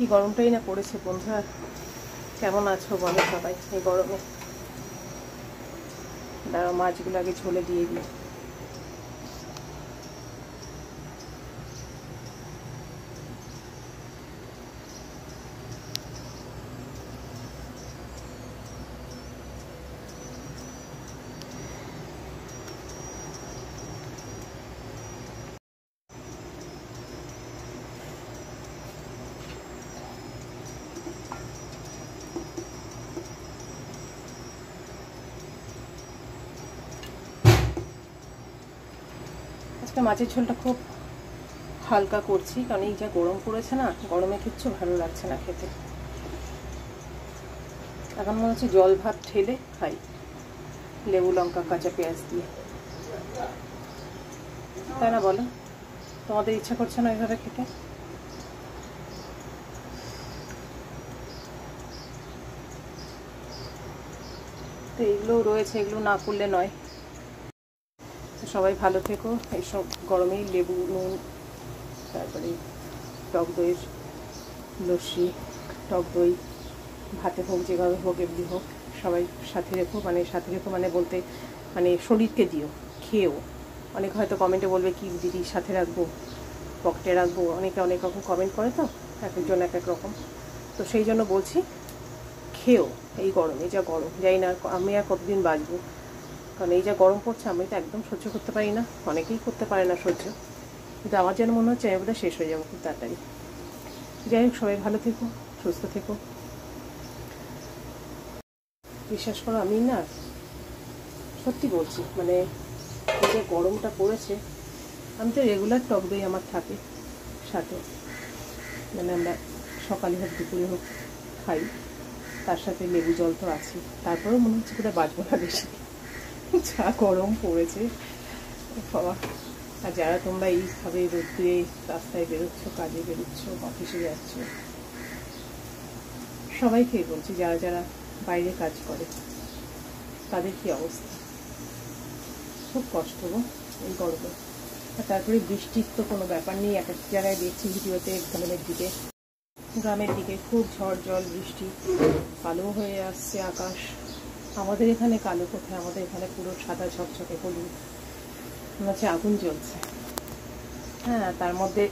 কি গরমটাই না পড়েছে বন্ধুরা। কেমন আছো বলো সবাই এই গরমে? দাঁড়াও মাছগুলো আগে ঝোলে দিয়ে দিই। আজকে মাছের ঝোলটা খুব হালকা করছি, কারণ এই যা গরম পড়েছে না, গরমে কিচ্ছু ভালো লাগছে না খেতে। এখন মনে হচ্ছে জল ভাত ঠেলে খাই লেবু লঙ্কা কাঁচা পেঁয়াজ দিয়ে, তাই না বলো? তোমাদের ইচ্ছা করছে না এইভাবে খেতে? তো এগুলো রয়েছে, এগুলো না করলে নয়। সবাই ভালো থেকো। এইসব গরমেই লেবু নুন, তারপরে টক দইয়ের লস্যি, টক দই ভাতে হোক যেভাবে হোক এমনি হোক সবাই সাথে রেখো। সাথে রেখো বলতে শরীরকে দিও, খেয়েও। অনেক হয়তো কমেন্টে বলবে কি দিদি সাথে রাখবো, পকেটে রাখবো, অনেকে অনেক রকম কমেন্ট করে, তো এক একজন এক এক রকম। তো সেই জন্য বলছি খেয়েও। এই গরমে যা গরম, জানি না আমি আর কতদিন বাঁচবো, কারণ এই যা গরম পড়ছে আমি তো একদম সহ্য করতে পারি না। অনেকেই করতে পারে না সহ্য, কিন্তু আমার যেন মনে হচ্ছে আমি বোধহয় শেষ হয়ে যাবো খুব তাড়াতাড়ি। যাই হোক, সবাই ভালো থেকো, সুস্থ থেকো। বিশ্বাস করো, আমি না সত্যি বলছি, এই যে গরমটা পড়েছে, আমি তো রেগুলার টক দই আমার থাকে সাথে, আমরা সকালে হোক দুপুরে হোক খাই, তার সাথে লেবু জল তো আছে। তারপরেও মনে হচ্ছে কোথায় বাঁচবো না বেশি, যা গরম পড়েছে বাবা। আর যারা তোমরা এইভাবে রোদ্দুরে রাস্তায় বেরোচ্ছ, কাজে বেরোচ্ছ, অফিসে যাচ্ছ, সবাইকেই বলছি যারা যারা বাইরে কাজ করে তাদের কি অবস্থা, খুব কষ্ট গো এই গরমে। আর তারপরে বৃষ্টির তো কোনো ব্যাপার নেই। এক এক জায়গায় দেখছি ভিডিওতে গ্রামের দিকে খুব ঝড় জল বৃষ্টি, কালো হয়ে আসছে আকাশ। আমাদের এখানে কালো কোথায়, আমাদের এখানে পুরো সাদা ঝকঝকে হলুদ, মনে হচ্ছে আগুন জ্বলছে। হ্যাঁ, তার মধ্যে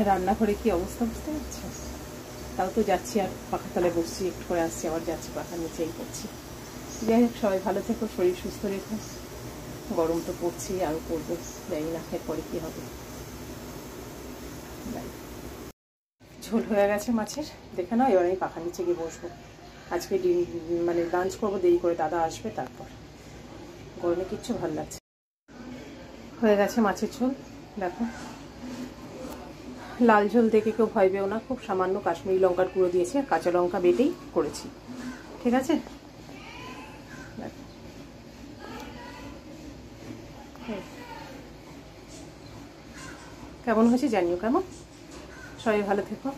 রান্নাঘরে কি অবস্থা বুঝতে পারছো? তাও তো যাচ্ছি আর পাখার তলায় বসছি, একটু করে আসছি আবার যাচ্ছি পাখার নিচেই করছি। যাই হোক, সবাই ভালো থেকো, শরীর সুস্থ রেখো। গরম তো পড়ছি, আরও পড়বো, জানি না এরপরে কী হবে। ঝোল হয়ে গেছে মাছের, দেখে নাও। এবার আমি পাখার নিচে গিয়ে বসবো। আজকে লাঞ্চ করবো দেরি করে, দাদা আসবে তারপর। গরমে কিচ্ছু ভালো লাগছে। হয়ে গেছে মাছের ঝোল, দেখো। লাল ঝোল দেখে কেউ ভয় পেও না, খুব সামান্য কাশ্মীরি লঙ্কার গুঁড়ো দিয়েছি আর কাঁচা লঙ্কা বেটেই করেছি, ঠিক আছে? কেমন হয়েছে জানিও কেমন। সবাই ভালো থেকো।